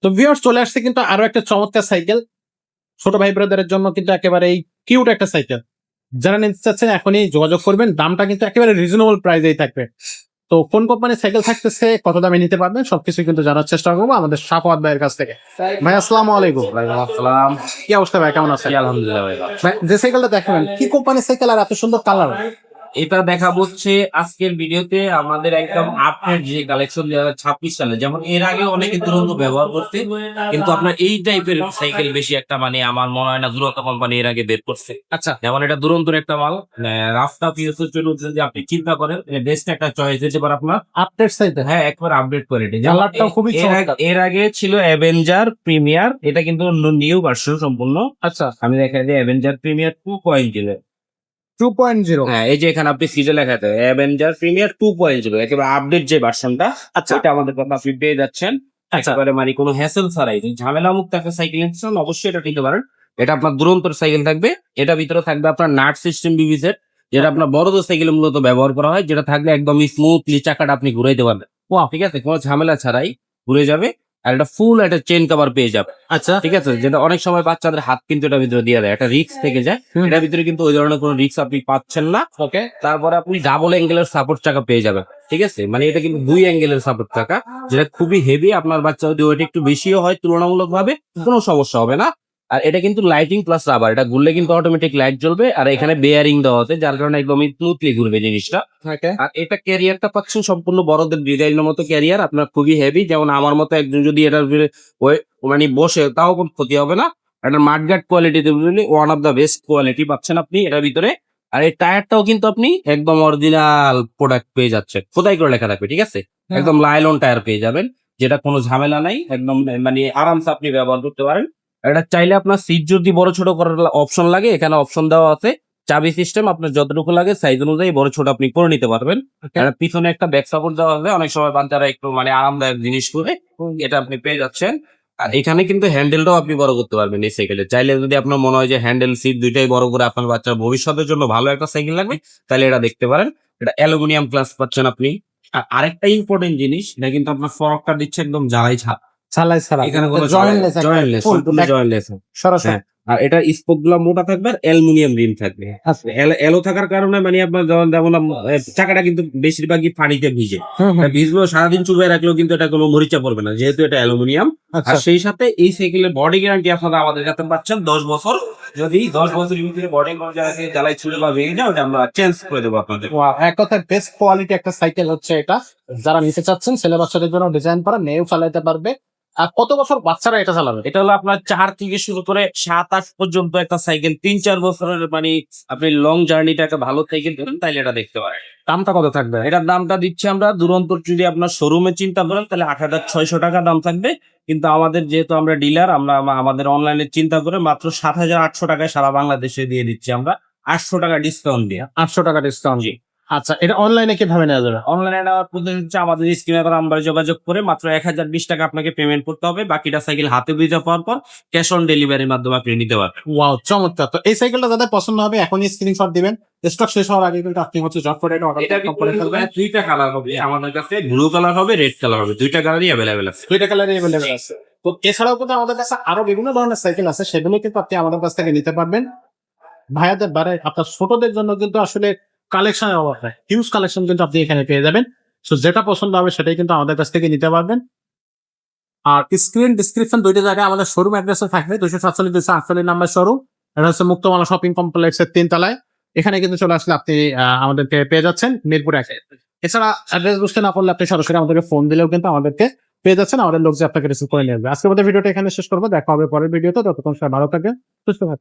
তো ভিউয়ার্স চলে আসছে কিন্তু আরো একটা চমৎকার সাইকেল, ছোট ভাই ব্রাদারের জন্য কিন্তু একেবারে কিউট একটা সাইকেল। যারা নিতে চাচ্ছেন এখনই যোগাযোগ করবেন, দামটা কিন্তু একেবারে রিজনেবল প্রাইসেই থাকবে। তো কোন কোম্পানির সাইকেল থাকতেছে, কত দামে নিতে পারবেন, সবকিছু কিন্তু জানার চেষ্টা করবো আমাদের সাফওয়াত ভাইয়ের কাছ থেকে। ভাই আসসালামু আলাইকুম। আসসালাম। কি অবস্থা ভাই, কেমন আছেন? আলহামদুলিল্লাহ ভাই। ভাই যে সাইকেলটা দেখাবেন কি কোম্পানির সাইকেল আর এত সুন্দর কালার? এটা দেখাবো হচ্ছে আজকের ভিডিওতে আমাদের একদম আপডেট যে কালেকশন 2026 সালে, যেমন এর আগে অনেকে দুরন্ত ব্যবহার করতে, কিন্তু আপনার এই টাইপের সাইকেল বেশি একটা মানে আমার মনে হয় না দুরন্ত কোম্পানি এর আগে বের করছে। আচ্ছা, যেমন এটা দুরন্তর একটা মাল, রাফটা পিএসের জন্য যদি আপনি চিন্তা করেন বেস্ট একটা চয়েস দিতে পারে আপনার। আপডেট সাইকেল, হ্যাঁ একবার আপডেট কোয়ালিটি। কালারটাও খুবই চমৎকার। এর আগে ছিল অ্যাভেঞ্জার প্রিমিয়ার, এটা কিন্তু নিউ ভার্সন সম্পূর্ণ। আচ্ছা, আমি দেখা যায় অ্যাভেঞ্জার প্রিমিয়ার 2.0। 2.0। হ্যাঁ, এই যে এখানে আপনি সিজে লেখা আছে অ্যাভেঞ্জার প্রিমিয়ার 2.0, একেবারে আপডেট যে ভার্সনটা, আচ্ছা ওইটা আমাদের কথা আপনি পেয়ে যাচ্ছেন আচ্ছা একেবারে মানে কোনো হ্যাসেল ছাড়াই। ঝামেলা মুক্ত একটা সাইকেল নিতে চান অবশ্যই এটা নিতে পারেন। এটা আপনার দুরন্তর সাইকেল থাকবে, এটা ভিতরে থাকবে আপনার নাট সিস্টেম বিবিসেট, যেটা আপনার বড়দের সাইকেলে মূলত ব্যবহার করা হয়, যেটা থাকলে একদম স্মুথলি চাকাটা আপনি ঘুরাইতে পারবেন। ওয়াও, ঠিক আছে, কোনো ঝামেলা ছাড়াই ঘুরে যাবে। আর এটা ফুল একটা চেন কভার পেয়ে যাবে। আচ্ছা ঠিক আছে, যেটা অনেক সময় বাচ্চাদের হাত কিন্তু এটা ভিতরে দিয়ে দেয়, একটা রিস্ক থেকে যায়। এটার ভিতরে কিন্তু ওই ধরনের কোনো রিস্ক আপনি পাচ্ছেন না। ওকে। তারপরে আপনি ডাবল অ্যাঙ্গেলের সাপোর্ট চাকা পেয়ে যাবেন। ঠিক আছে, মানে এটা কিন্তু 2 অ্যাঙ্গেলের সাপোর্ট চাকা, যেটা খুবই হেভি। আপনার বাচ্চা যদি ওইটা একটু বেশিও হয় তুলনামূলক ভাবে, কোনো সমস্যা হবে না। আর এটা কিন্তু লাইটিং প্লাস রাবার, এটা ঘুরলে কিন্তু অটোমেটিক লাইট জ্বলবে। আর এখানে বেয়ারিং দেওয়া আছে, যার কারণে একদম স্মুথলি ঘুরবে জিনিসটা। ওকে। আর এটা ক্যারিয়ারটা পাচ্ছেন সম্পূর্ণ বড়দের ডিজাইনের মতো ক্যারিয়ার, আপনার খুবই হেভি। যেমন আমার মতো একজন যদি এটার মানে বসে, তাও কোনো ক্ষতি হবে না। একটা mudguard quality one of the best quality পাচ্ছেন আপনি এটার ভিতরে। আর এই টায়ারটাও কিন্তু আপনি একদম অরিজিনাল প্রোডাক্ট পেয়ে যাচ্ছেন, খোদাই করে লেখা থাকবে। ঠিক আছে, একদম লাইলন টায়ার পেয়ে যাবেন, যেটা কোনো ঝামেলা নাই, একদম মানে আরামসে আপনি ব্যবহার করতে পারেন। এটা চাইলে আপনার সিট যদি বড় ছোট করার অপশন লাগে, এখানে অপশন দেওয়া আছে। চাবি সিস্টেম, আপনার যতটুকু লাগে সাইজ অনুযায়ী বড় ছোট আপনি করে নিতে পারবেন। আর পিছনে একটা ব্যাক সাপোর্ট দেওয়া হবে, অনেক সময় বাচ্চারা একটু মানে আরামদায়ক জিনিস করে, এটা আপনি পেয়ে যাচ্ছেন। আর এখানে কিন্তু হ্যান্ডেলটাও আপনি বড় করতে পারবেন এই সাইকেলে। চাইলে যদি আপনার মনে হয় যে হ্যান্ডেল সিট দুইটাই বড় করে আপনার বাচ্চার ভবিষ্যতের জন্য ভালো একটা সাইকেল লাগবে, তাহলে এটা দেখতে পারেন। এটা অ্যালুমিনিয়াম প্লাস পাচ্ছেন আপনি। আর আরেকটা ইম্পর্টেন্ট জিনিস, এটা কিন্তু আপনার ফরকটা দিচ্ছে একদম জ্বালাই ছাড়া। চালাই ছাড়া, এখানে কোনো জয়েন্টলেস, জয়েন্টলেস, সম্পূর্ণ জয়েন্টলেস। সরাসরি। হ্যাঁ, আর এটা স্পোক গুলা মোটা থাকবে আর অ্যালুমিনিয়াম রিম থাকবে। আচ্ছা। এলো থাকার কারণে মানে আপনার যেমন চাকাটা কিন্তু বেশিরভাগই পানিতে ভিজে। এটা ভিজলেও সারাদিন চুবাই রাখলেও কিন্তু এটা কোনো মরিচা পড়বে না, যেহেতু এটা অ্যালুমিনিয়াম। আর সেই সাথে এই সাইকেলের বডি গ্যারান্টি আপনারা আমাদের কাছে পাচ্ছেন 10 বছর। যদি 10 বছরের ভিতরে বডি কোনো জায়গায় জ্বালাই ছুড়ে বা ভেঙে যায়, ওটা আমরা চেঞ্জ করে দেবো আপনাদের। এক কথায় বেস্ট কোয়ালিটি একটা সাইকেল হচ্ছে এটা। যারা নিতে চাচ্ছেন ছেলে বাচ্চাদের জন্য ডিজাইন করা, মেয়েও চালাতে পারবে। আর কত বছর বাচ্চারা এটা চালাবে? এটা হলো আপনার 4 থেকে শুরু করে 7-8 পর্যন্ত একটা সাইকেল। 3-4 বছরের মানে আপনি লং জার্নিটা একটা ভালো সাইকেল ধরেন, তাইলে এটা দেখতে পারেন। দামটা কত থাকবে? এটার দামটা দিচ্ছি আমরা দুরন্তর যদি আপনার শোরুমে চিন্তা করেন তাহলে 8,600 টাকা দাম থাকবে। কিন্তু আমাদের যেহেতু আমরা ডিলার, আমরা আমাদের অনলাইনে চিন্তা করে মাত্র 7,800 টাকায় সারা বাংলাদেশে দিয়ে দিচ্ছি আমরা, 800 টাকা ডিসকাউন্ট দিয়ে। 800 টাকা ডিসকাউন্ট। জি। আচ্ছা, এটা অনলাইনে কিভাবে নেওয়া যাবে? অনলাইনে নেওয়ার পদ্ধতি হচ্ছে আমাদের স্ক্রিনে নাম্বারে যোগাযোগ করে মাত্র 1,020 টাকা আপনাকে পেমেন্ট করতে হবে। বাকিটা সাইকেল হাতে বুঝে পাওয়ার পর ক্যাশ অন ডেলিভারির মাধ্যমে আপনি নিতে পারবেন। ওয়াও, চমৎকার। তো এই সাইকেলটা যাদের পছন্দ হবে এখনই স্ক্রিনশট দিবেন, স্টক শেষ হওয়ার আগে কিন্তু আপনি হচ্ছে জট করে এটা অর্ডার এটা করে ফেলবেন। দুইটা কালার হবে আমাদের কাছে, ব্লু কালার হবে, রেড কালার হবে, দুইটা কালারই অ্যাভেলেবেল আছে। দুইটা কালারই अवेलेबल আছে। তো এছাড়াও কিন্তু আমাদের কাছে আরো বিভিন্ন ধরনের সাইকেল আছে, সেগুলো কিন্তু আপনি আমাদের কাছ থেকে নিতে পারবেন। ভাইয়াদের বারে আপনার ছোটদের জন্য কিন্তু আসলে কালেকশনের অভাব নাই, হিউজ কালেকশন কিন্তু আপনি এখানে পেয়ে যাবেন। সো যেটা পছন্দ হবে সেটাই কিন্তু আমাদের কাছ থেকে নিতে পারবেন। আর স্ক্রিন ডিসক্রিপশন দুইটা জায়গায় আমাদের শোরুম অ্যাড্রেসে থাকবে, 247 248 নাম্বার শোরুম। এটা হচ্ছে মুক্তমালা শপিং কমপ্লেক্সের 3 তলায়। এখানে কিন্তু চলে আসলে আপনি আমাদেরকে পেয়ে যাচ্ছেন মিরপুর 1। এছাড়া অ্যাড্রেস বুঝতে না পারলে আপনি সরাসরি আমাদেরকে ফোন দিলেও কিন্তু আমাদেরকে পেয়ে যাচ্ছেন, আমাদের লোক যে আপনাকে রিসিভ করে নিয়ে আসবে। আজকে আমাদের ভিডিওটা এখানে শেষ করবো, দেখা হবে পরের ভিডিওতে। ততক্ষণ সবাই ভালো থাকবেন, সুস্থ থাকবেন।